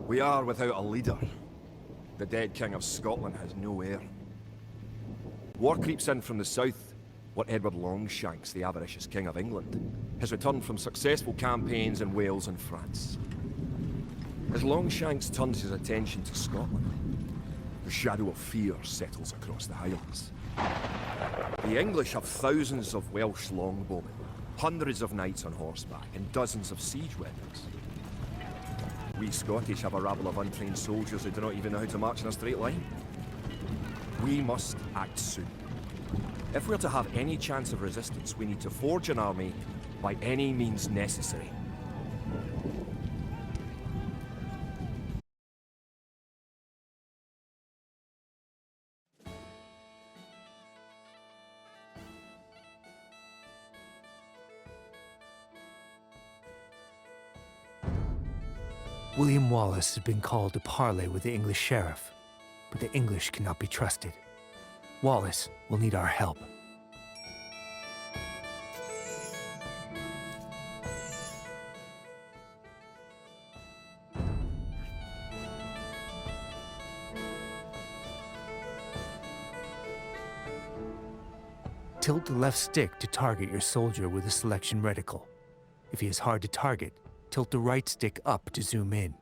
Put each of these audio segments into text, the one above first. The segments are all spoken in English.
We are without a leader. The dead King of Scotland has no heir. War creeps in from the south, where Edward Longshanks, the avaricious King of England, has returned from successful campaigns in Wales and France. As Longshanks turns his attention to Scotland, the shadow of fear settles across the Highlands. The English have thousands of Welsh longbowmen, hundreds of knights on horseback, and dozens of siege weapons. We Scottish have a rabble of untrained soldiers who do not even know how to march in a straight line. We must act soon. If we're to have any chance of resistance, we need to forge an army by any means necessary. William Wallace has been called to parley with the English sheriff, but the English cannot be trusted. Wallace will need our help. Tilt the left stick to target your soldier with a selection reticle. If he is hard to target, tilt the right stick up to zoom in.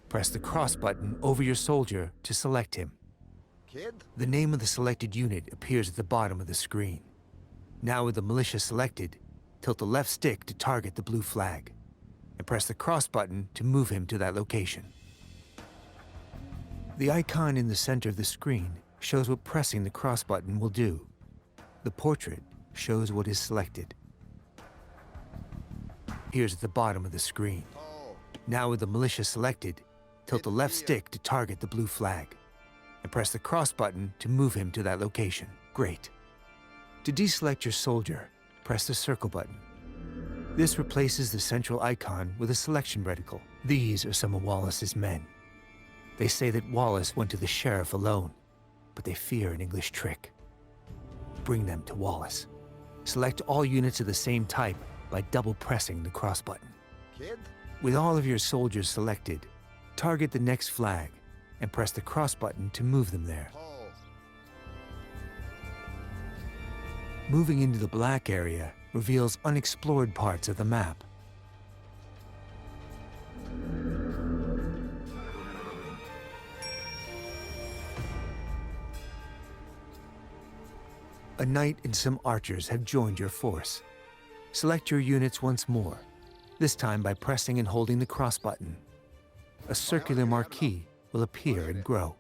Press the cross button over your soldier to select him. The name of the selected unit appears at the bottom of the screen. Now with the militia selected, tilt the left stick to target the blue flag, and press the cross button to move him to that location. The icon in the center of the screen shows what pressing the cross button will do. The portrait shows what is selected. Here's at the bottom of the screen. Now with the militia selected, tilt the left stick to target the blue flag, and press the cross button to move him to that location. Great. To deselect your soldier, press the circle button. This replaces the central icon with a selection reticle. These are some of Wallace's men. They say that Wallace went to the sheriff alone, but they fear an English trick. Bring them to Wallace. Select all units of the same type by double pressing the cross button. With all of your soldiers selected, target the next flag and press the cross button to move them there. Moving into the black area reveals unexplored parts of the map. A knight and some archers have joined your force. Select your units once more, this time by pressing and holding the cross button. A circular marquee will appear and grow.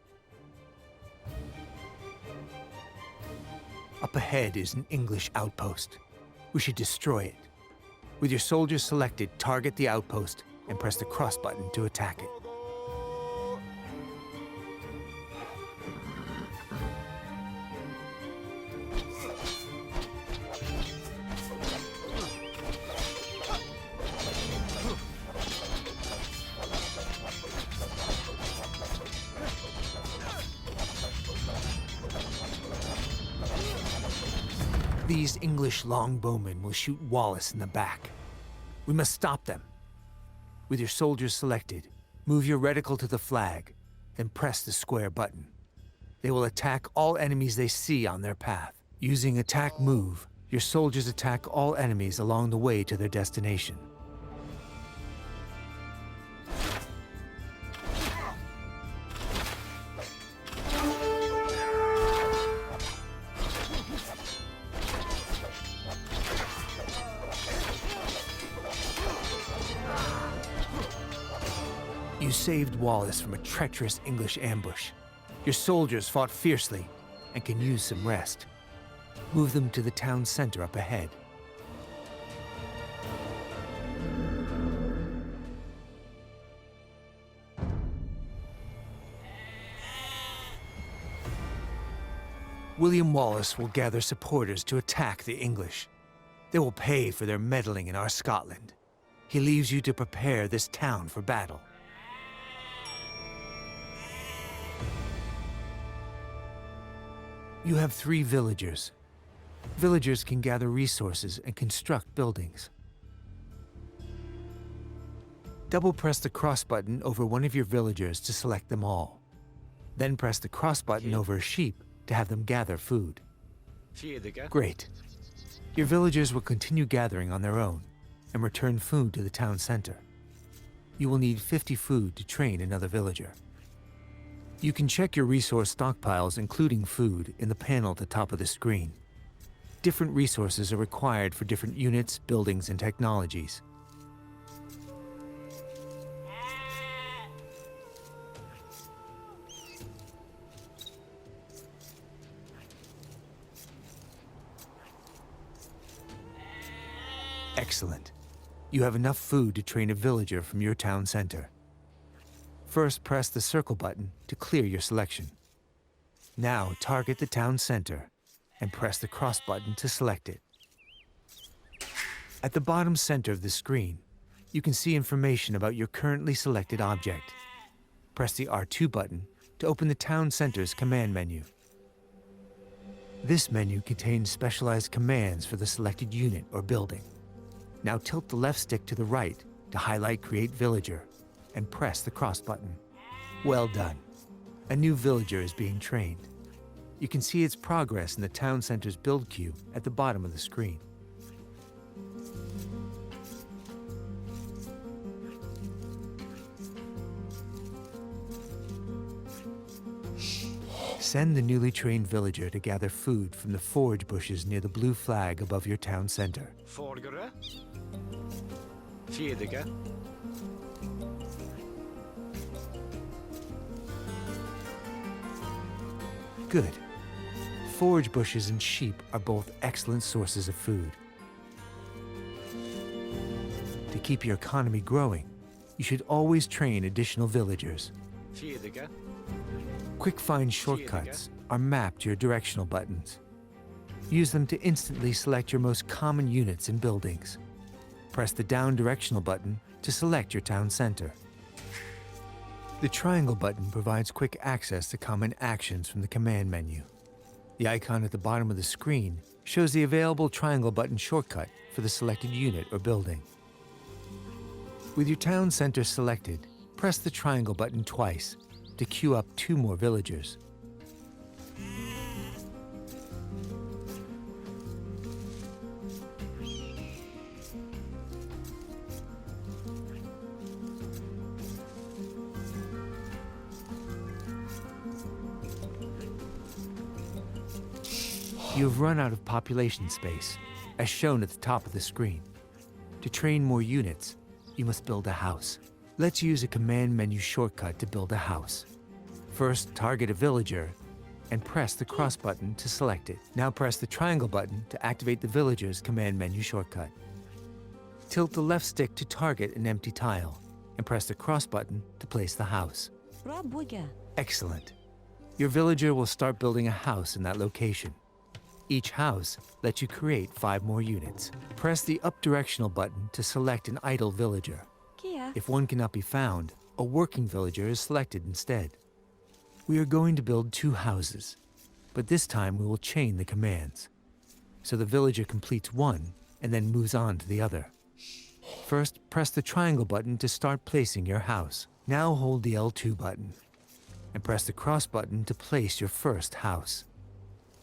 Up ahead is an English outpost. We should destroy it. With your soldiers selected, target the outpost and press the cross button to attack it. These English longbowmen will shoot Wallace in the back. We must stop them. With your soldiers selected, move your reticle to the flag, then press the square button. They will attack all enemies they see on their path. Using attack move, your soldiers attack all enemies along the way to their destination. saved Wallace from a treacherous English ambush. Your soldiers fought fiercely and can use some rest. Move them to the town center up ahead. William Wallace will gather supporters to attack the English. They will pay for their meddling in our Scotland. He leaves you to prepare this town for battle. You have 3 villagers. Villagers can gather resources and construct buildings. Double press the cross button over one of your villagers to select them all. Then press the cross button over a sheep to have them gather food. Great. Your villagers will continue gathering on their own and return food to the town center. You will need 50 food to train another villager. You can check your resource stockpiles, including food, in the panel at the top of the screen. Different resources are required for different units, buildings, and technologies. Excellent. You have enough food to train a villager from your town center. First, press the circle button to clear your selection. Now, target the town center and press the cross button to select it. At the bottom center of the screen, you can see information about your currently selected object. Press the R2 button to open the town center's command menu. This menu contains specialized commands for the selected unit or building. Now tilt the left stick to the right to highlight Create Villager and press the cross button. Well done. A new villager is being trained. You can see its progress in the town center's build queue at the bottom of the screen. Send the newly trained villager to gather food from the forage bushes near the blue flag above your town center. Good. Forage bushes and sheep are both excellent sources of food. To keep your economy growing, you should always train additional villagers. Quick find shortcuts are mapped to your directional buttons. Use them to instantly select your most common units and buildings. Press the down directional button to select your town center. The triangle button provides quick access to common actions from the command menu. The icon at the bottom of the screen shows the available triangle button shortcut for the selected unit or building. With your town center selected, press the triangle button twice to queue up 2 more villagers. You have run out of population space, as shown at the top of the screen. To train more units, you must build a house. Let's use a command menu shortcut to build a house. First, target a villager and press the cross button to select it. Now press the triangle button to activate the villager's command menu shortcut. Tilt the left stick to target an empty tile and press the cross button to place the house. Excellent. Your villager will start building a house in that location. Each house lets you create 5 more units. Press the up directional button to select an idle villager. If one cannot be found, a working villager is selected instead. We are going to build 2 houses, but this time we will chain the commands. So the villager completes one and then moves on to the other. First, press the triangle button to start placing your house. Now hold the L2 button and press the cross button to place your first house.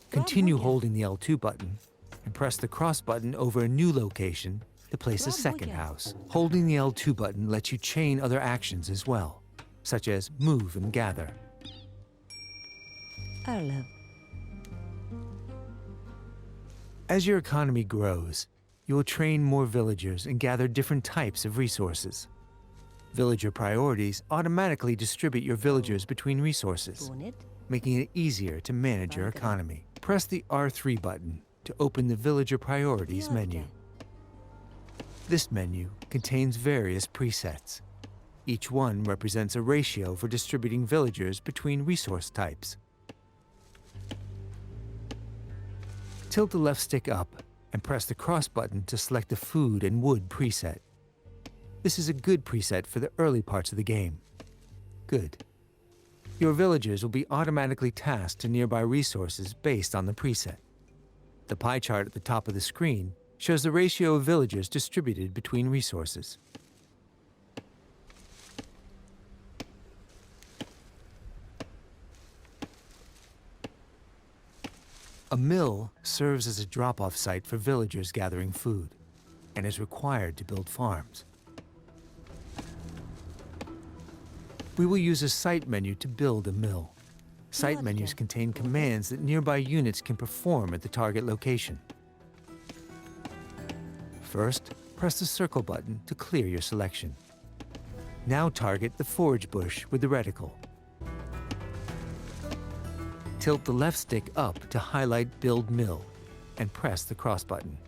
Continue holding the L2 button and press the cross button over a new location to place a second house. Holding the L2 button lets you chain other actions as well, such as move and gather. As your economy grows, you will train more villagers and gather different types of resources. Villager priorities automatically distribute your villagers between resources, making it easier to manage your economy. Press the R3 button to open the Villager Priorities menu. This menu contains various presets. Each one represents a ratio for distributing villagers between resource types. Tilt the left stick up and press the cross button to select the Food and Wood preset. This is a good preset for the early parts of the game. Good. Your villagers will be automatically tasked to nearby resources based on the preset. The pie chart at the top of the screen shows the ratio of villagers distributed between resources. A mill serves as a drop-off site for villagers gathering food and is required to build farms. We will use a site menu to build a mill. Site menus contain commands that nearby units can perform at the target location. First, press the circle button to clear your selection. Now target the forage bush with the reticle. Tilt the left stick up to highlight Build Mill and press the cross button.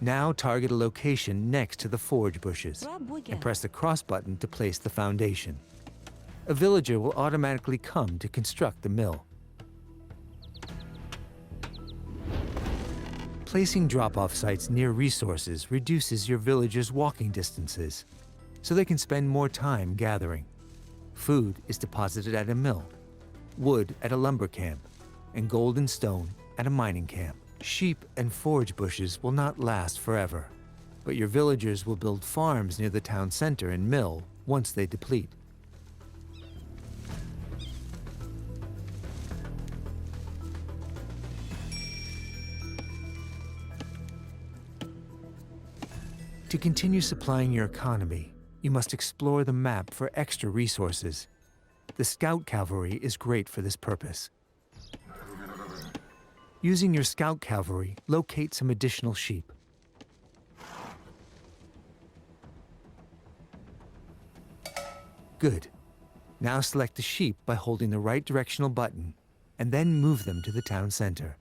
Now target a location next to the forage bushes and press the cross button to place the foundation. A villager will automatically come to construct the mill. Placing drop-off sites near resources reduces your villagers' walking distances, so they can spend more time gathering. Food is deposited at a mill, wood at a lumber camp, and gold and stone at a mining camp. Sheep and forage bushes will not last forever, but your villagers will build farms near the town center and mill once they deplete. To continue supplying your economy, you must explore the map for extra resources. The Scout Cavalry is great for this purpose. Using your Scout Cavalry, locate some additional sheep. Good. Now select the sheep by holding the right directional button, and then move them to the town center.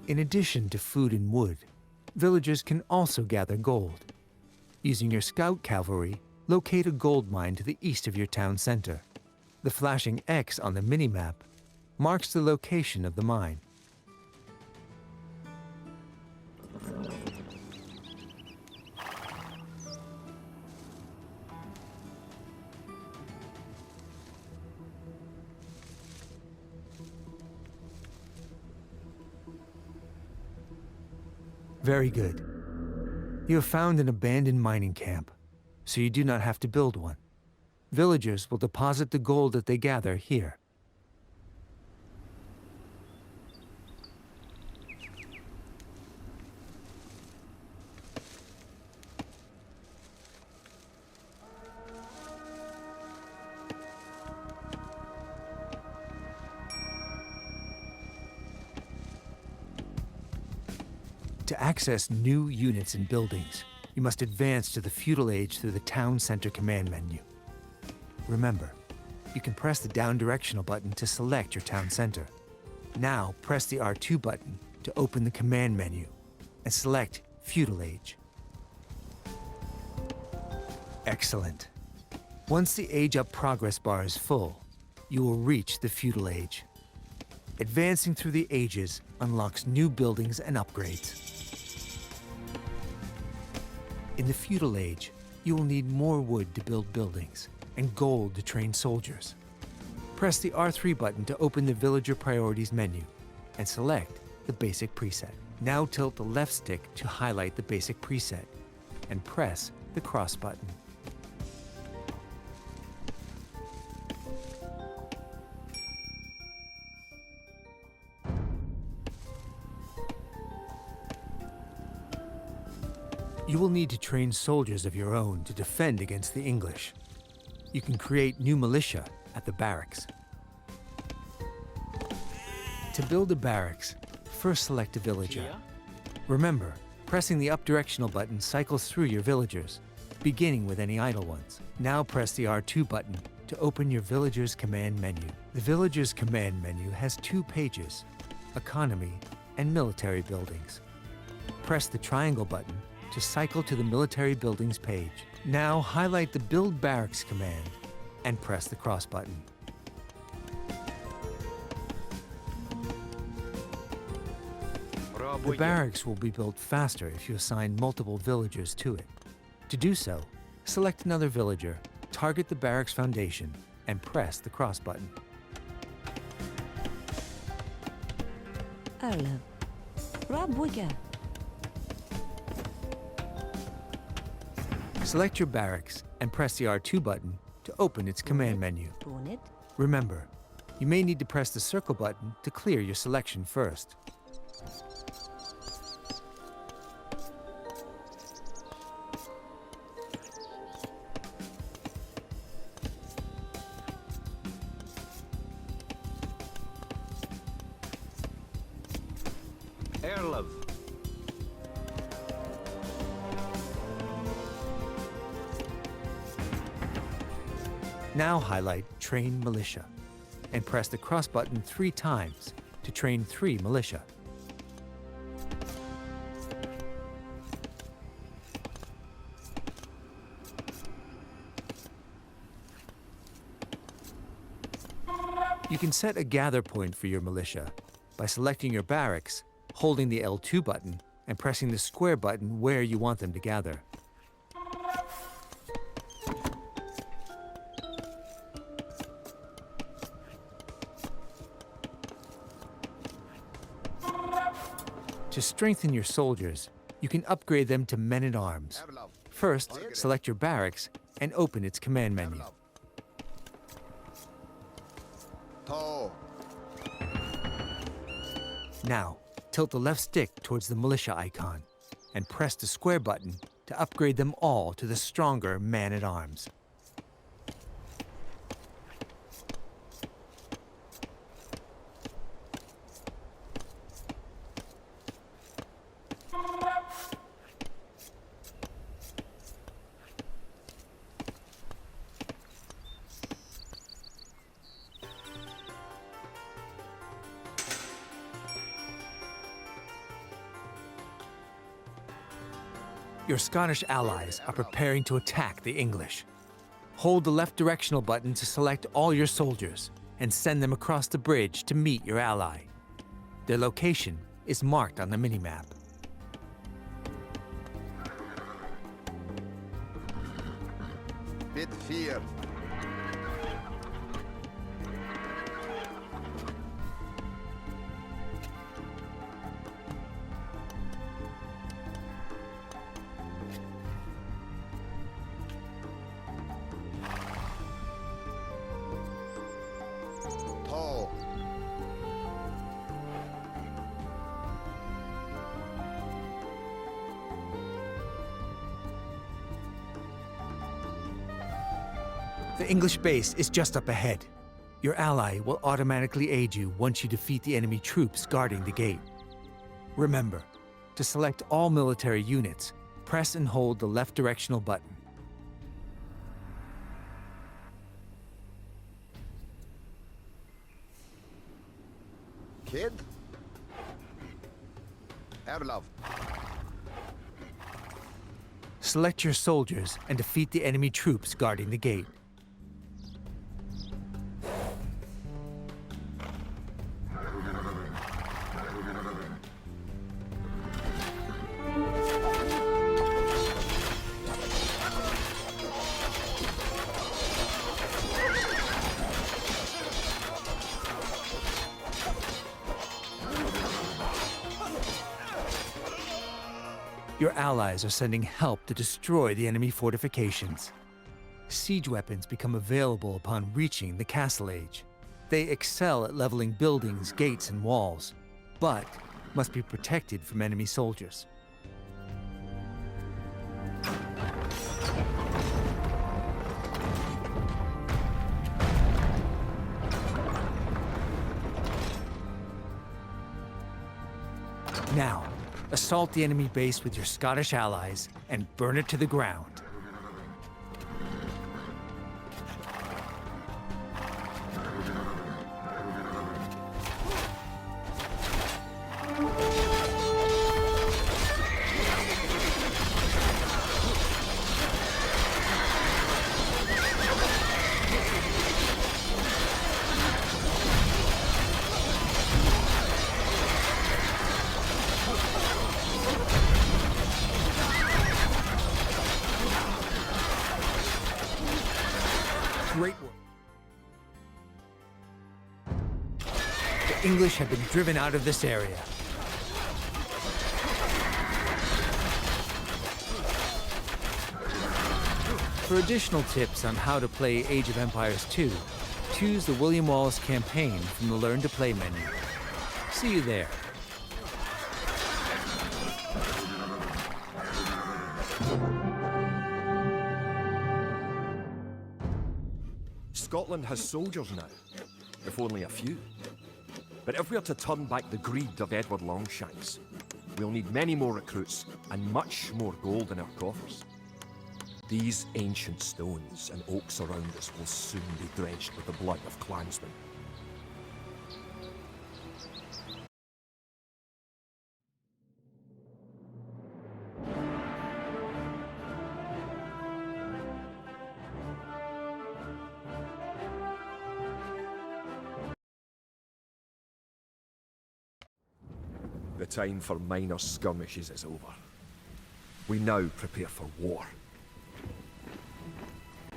In addition to food and wood, villagers can also gather gold. Using your Scout Cavalry, locate a gold mine to the east of your town center. The flashing X on the minimap marks the location of the mine. Very good. You have found an abandoned mining camp, so you do not have to build one. Villagers will deposit the gold that they gather here. To access new units and buildings, you must advance to the feudal age through the town center command menu. Remember, you can press the down directional button to select your town center. Now press the R2 button to open the command menu and select feudal age. Excellent. Once the age up progress bar is full, you will reach the feudal age. Advancing through the ages unlocks new buildings and upgrades. In the feudal age, you will need more wood to build buildings and gold to train soldiers. Press the R3 button to open the Villager Priorities menu and select the basic preset. Now tilt the left stick to highlight the basic preset and press the cross button. You will need to train soldiers of your own to defend against the English. You can create new militia at the barracks. To build a barracks, first select a villager. Remember, pressing the up directional button cycles through your villagers, beginning with any idle ones. Now press the R2 button to open your villager's command menu. The villager's command menu has 2 pages, economy and military buildings. Press the triangle button to cycle to the military buildings page. Now highlight the Build Barracks command and press the cross button. The barracks will be built faster if you assign multiple villagers to it. To do so, select another villager, target the barracks foundation, and press the cross button. أغلب ربك. Select your barracks and press the R2 button to open its command menu. تونت. Remember, you may need to press the circle button to clear your selection first. Now highlight Train Militia and press the cross button 3 times to train 3 militia. You can set a gather point for your militia by selecting your barracks, holding the L2 button, and pressing the square button where you want them to gather. To strengthen your soldiers, you can upgrade them to men-at-arms. First, select your barracks and open its command menu. Now, tilt the left stick towards the militia icon and press the square button to upgrade them all to the stronger man-at-arms. Your Scottish allies are preparing to attack the English. Hold the left directional button to select all your soldiers and send them across the bridge to meet your ally. Their location is marked on the minimap. Bit fear. The English base is just up ahead. Your ally will automatically aid you once you defeat the enemy troops guarding the gate. Remember, to select all military units, press and hold the left directional button. Kid? Erlov. Select your soldiers and defeat the enemy troops guarding the gate. Your allies are sending help to destroy the enemy fortifications. Siege weapons become available upon reaching the Castle Age. They excel at leveling buildings, gates, and walls, but must be protected from enemy soldiers. Now, assault the enemy base with your Scottish allies and burn it to the ground. Great work. The English have been driven out of this area. For additional tips on how to play Age of Empires 2, choose the William Wallace campaign from the Learn to Play menu. See you there. Scotland has soldiers now, if only a few. But if we are to turn back the greed of Edward Longshanks, we'll need many more recruits and much more gold in our coffers. These ancient stones and oaks around us will soon be drenched with the blood of clansmen. The time for minor skirmishes is over. We now prepare for war.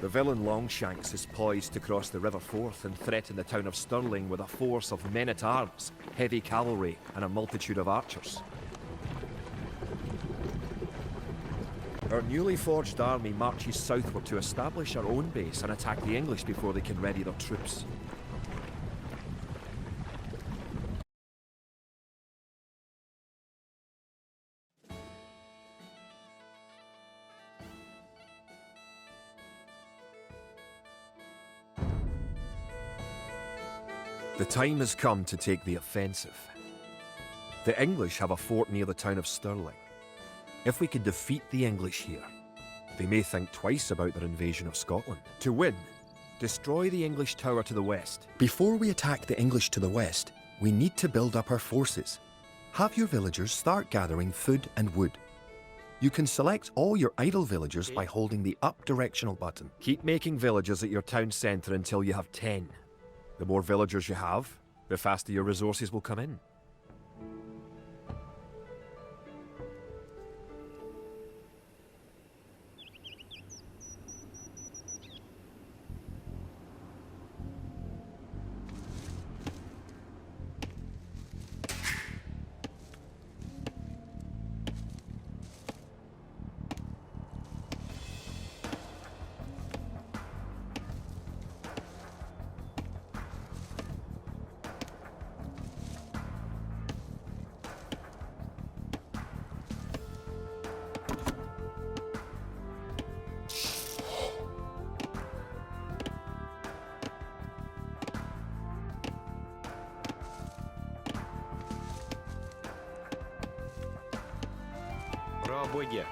The villain Longshanks is poised to cross the River Forth and threaten the town of Stirling with a force of men-at-arms, heavy cavalry, and a multitude of archers. Our newly forged army marches southward to establish our own base and attack the English before they can ready their troops. The time has come to take the offensive. The English have a fort near the town of Stirling. If we can defeat the English here, they may think twice about their invasion of Scotland. To win, destroy the English tower to the west. Before we attack the English to the west, we need to build up our forces. Have your villagers start gathering food and wood. You can select all your idle villagers by holding the up directional button. Keep making villages at your town centre until you have 10. The more villagers you have, the faster your resources will come in. Пробуйте.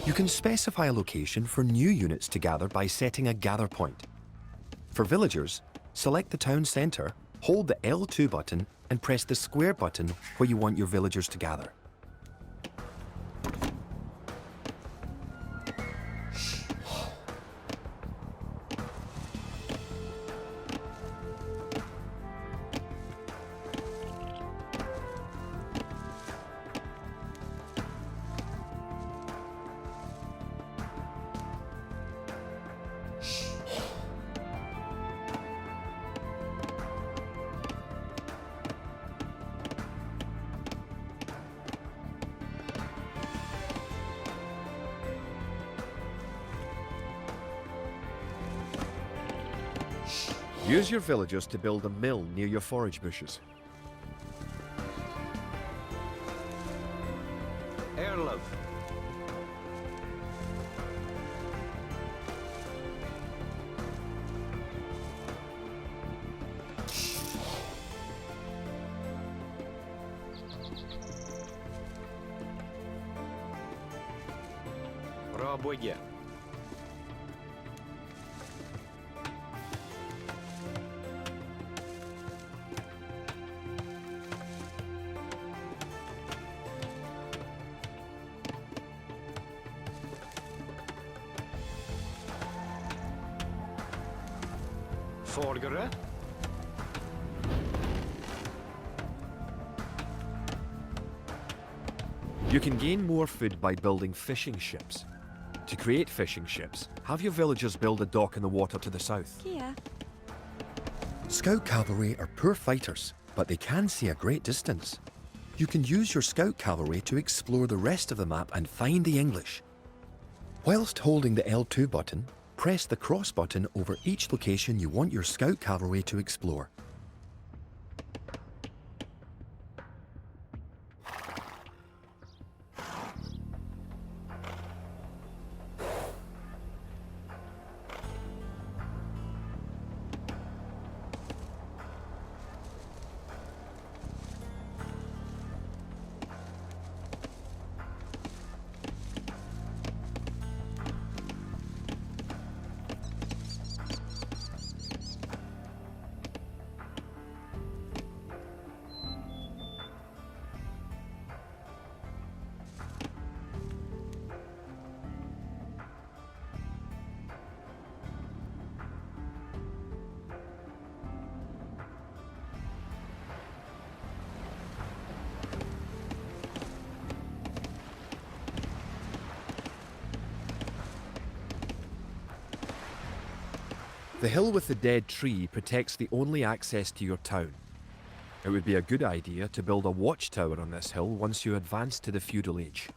You can specify a location for new units to gather by setting a gather point. For villagers, select the town centre, hold the L2 button, and press the square button where you want your villagers to gather. Use your villagers to build a mill near your forage bushes. Erlov. Пробуйте. Folgere. You can gain more food by building fishing ships. To create fishing ships, have your villagers build a dock in the water to the south. Kia. Scout cavalry are poor fighters, but they can see a great distance. You can use your scout cavalry to explore the rest of the map and find the English. Whilst holding the L2 button, press the cross button over each location you want your scout cavalry to explore. The hill with the dead tree protects the only access to your town. It would be a good idea to build a watchtower on this hill once you advance to the feudal age.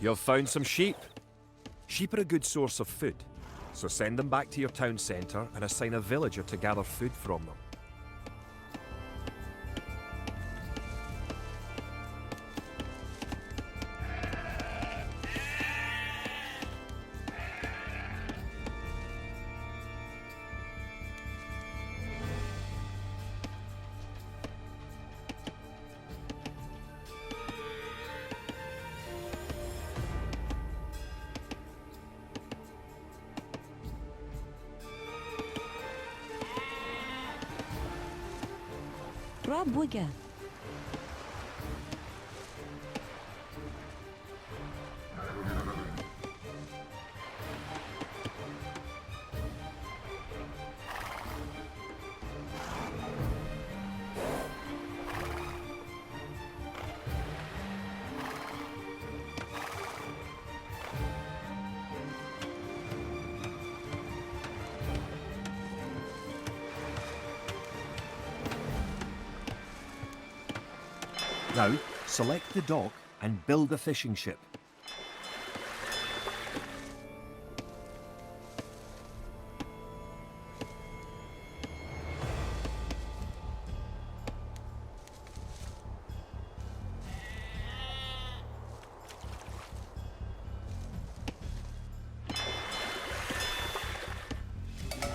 You've found some sheep. Sheep are a good source of food, so send them back to your town centre and assign a villager to gather food from them. Пробуйте. Now, select the dock and build a fishing ship.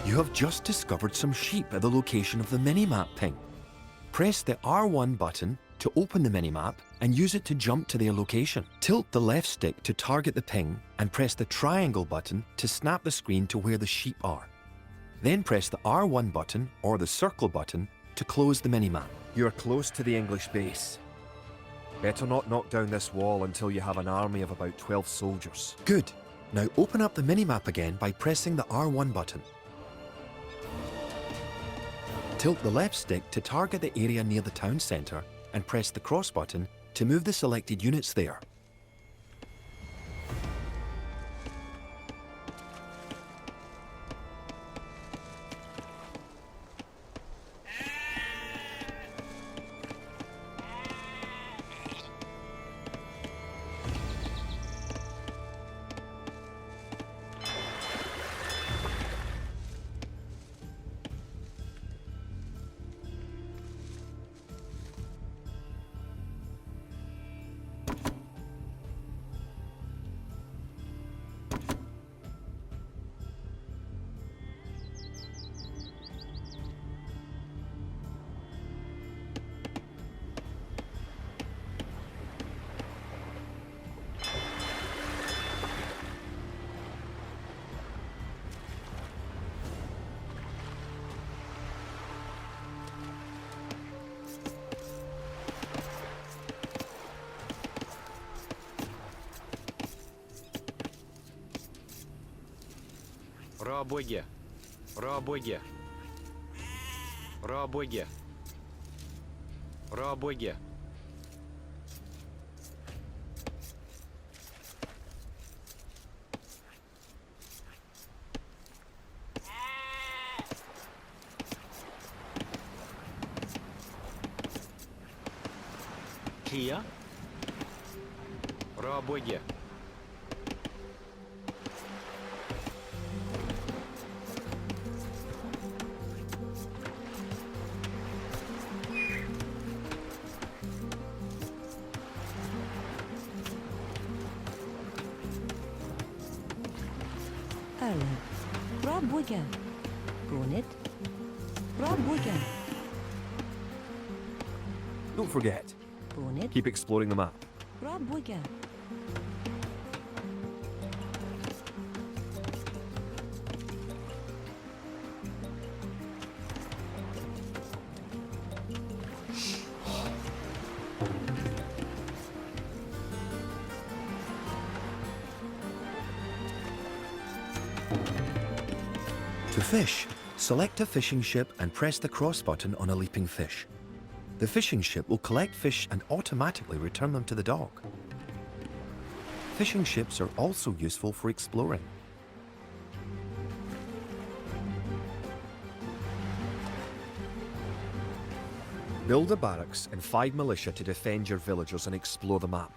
You have just discovered some sheep at the location of the minimap ping. Press the R1 button to open the minimap and use it to jump to their location. Tilt the left stick to target the ping and press the triangle button to snap the screen to where the sheep are. Then press the R1 button or the circle button to close the minimap. You're close to the English base. Better not knock down this wall until you have an army of about 12 soldiers. Good. Now open up the minimap again by pressing the R1 button. Tilt the left stick to target the area near the town centre and press the cross button to move the selected units there. Рабоге. Рабоге. Рабоге. Рабоге. Kia. Рабоге. Erlen. Rabwigger. Brunit. Rabwigger. Don't forget, Brunit. keep exploring the map. Rabwigger. To fish, select a fishing ship and press the cross button on a leaping fish. The fishing ship will collect fish and automatically return them to the dock. Fishing ships are also useful for exploring. Build a barracks and 5 militia to defend your villagers and explore the map.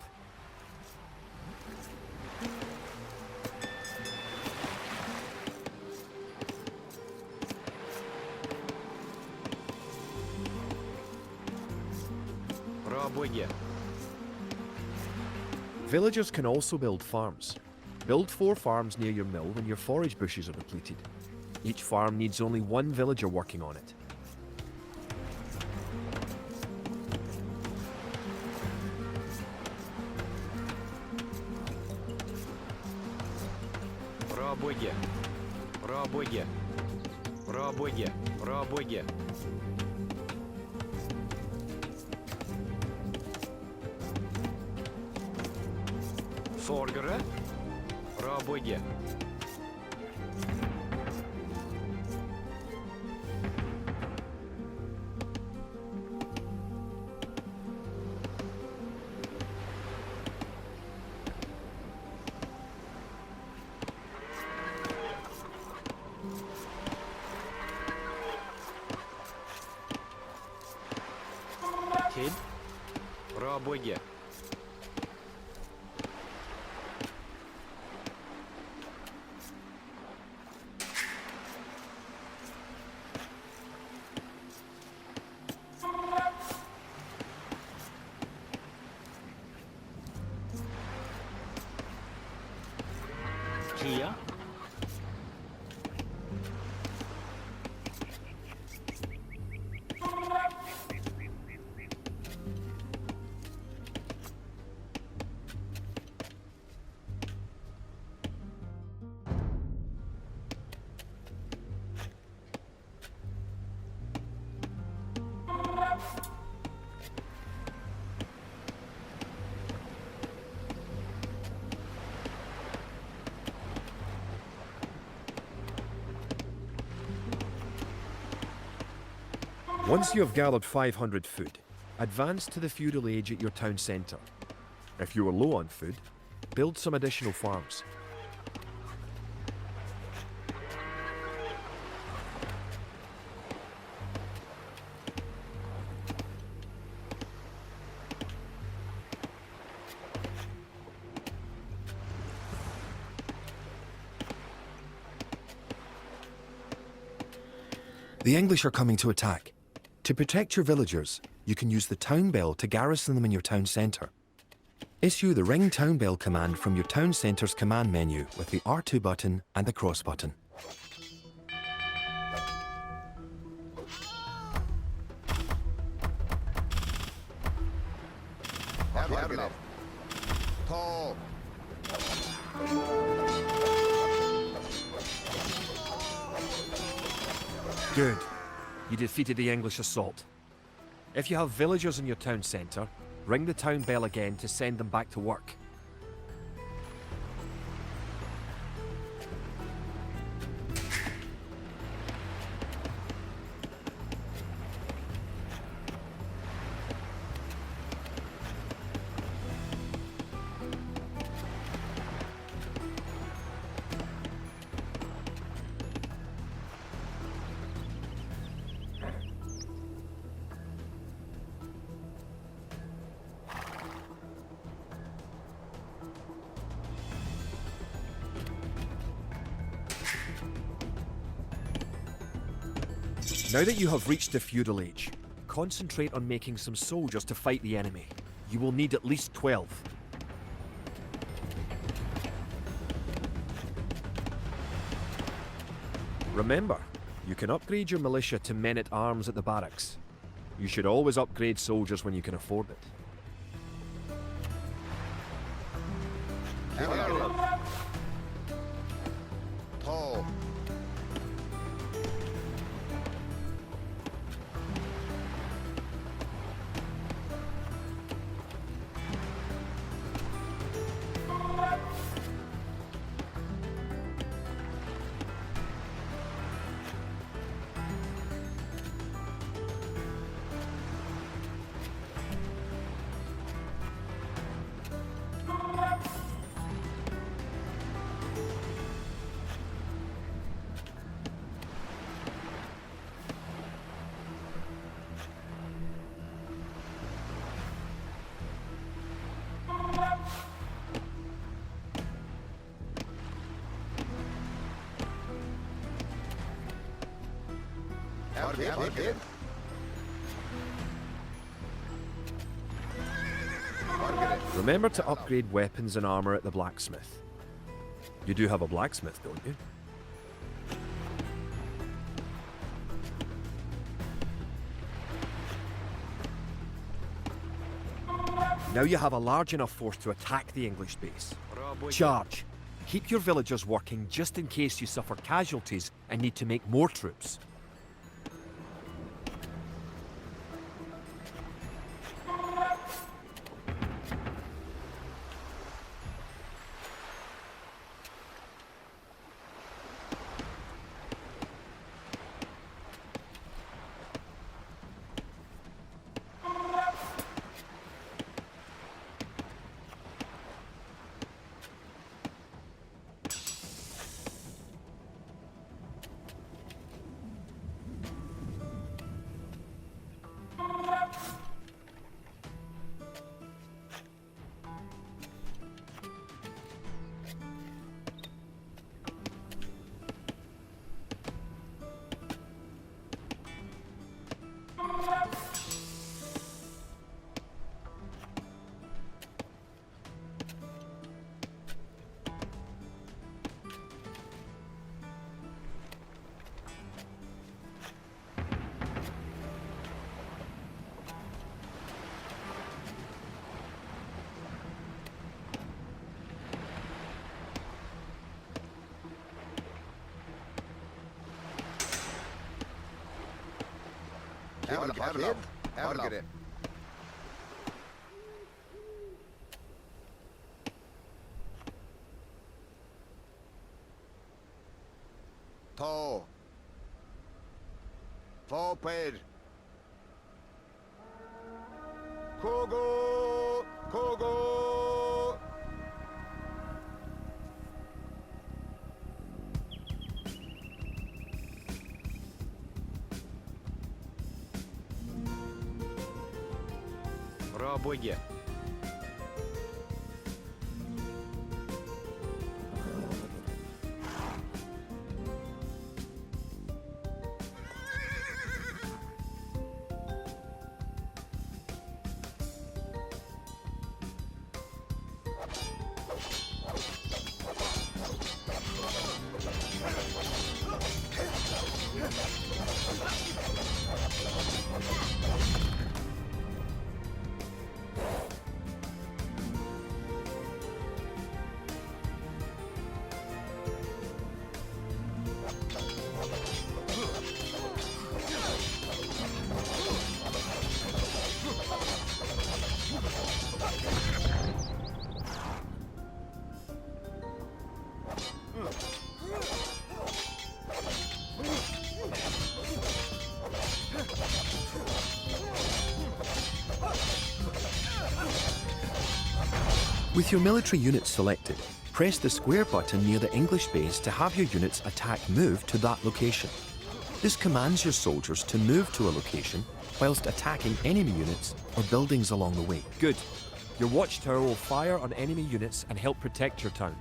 Рабоге. Villagers can also build farms. Build 4 farms near your mill when your forage bushes are depleted. Each farm needs only 1 villager working on it. Рабоге. Рабоге. Рабоге. Рабоге. Forgere. Рабоге. Kid. Рабоге. Kia. Once you have gathered 500 food, advance to the feudal age at your town centre. If you are low on food, build some additional farms. The English are coming to attack. To protect your villagers, you can use the town bell to garrison them in your town centre. Issue the ring town bell command from your town centre's command menu with the R2 button and the cross button. Have enough. Tall. Good. You defeated the English assault. If you have villagers in your town centre, ring the town bell again to send them back to work. Now that you have reached the feudal age, concentrate on making some soldiers to fight the enemy. You will need at least 12. Remember, you can upgrade your militia to men-at-arms at the barracks. You should always upgrade soldiers when you can afford it. Tall. Kid. Remember to upgrade weapons and armor at the blacksmith. You do have a blacksmith, don't you? Now you have a large enough force to attack the English base. Charge! Keep your villagers working just in case you suffer casualties and need to make more troops. Have enough. Tall. Forward. Kogo! Kogo! Рабоге. With your military units selected, press the square button near the English base to have your units attack move to that location. This commands your soldiers to move to a location whilst attacking enemy units or buildings along the way. Good. Your watchtower will fire on enemy units and help protect your town.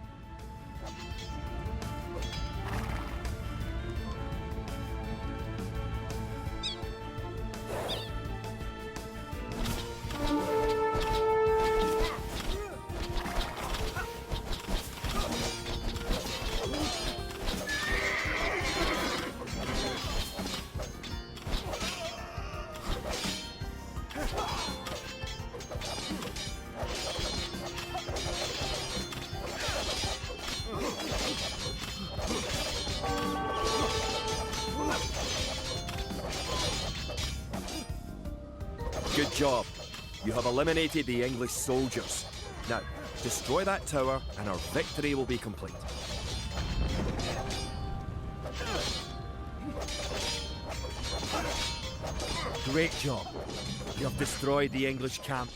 Good job. You have eliminated the English soldiers. Now, destroy that tower and our victory will be complete. Great job. You have destroyed the English camp.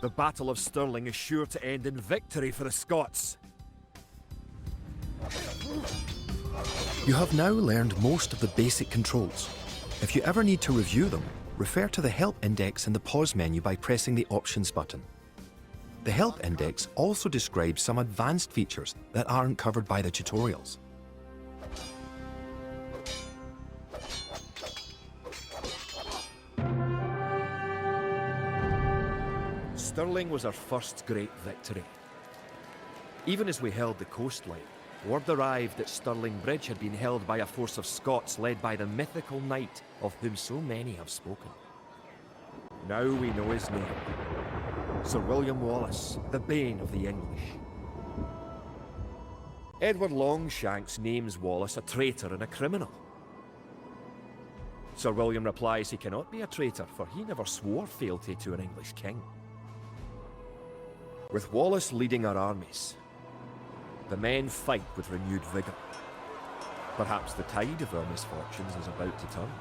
The Battle of Stirling is sure to end in victory for the Scots. You have now learned most of the basic controls. If you ever need to review them, refer to the Help Index in the pause menu by pressing the Options button. The Help Index also describes some advanced features that aren't covered by the tutorials. Stirling was our first great victory. Even as we held the coastline, word arrived that Stirling Bridge had been held by a force of Scots led by the mythical knight of whom so many have spoken. Now we know his name. Sir William Wallace, the bane of the English. Edward Longshanks names Wallace a traitor and a criminal. Sir William replies he cannot be a traitor, for he never swore fealty to an English king. With Wallace leading our armies, the men fight with renewed vigour. Perhaps the tide of our misfortunes is about to turn.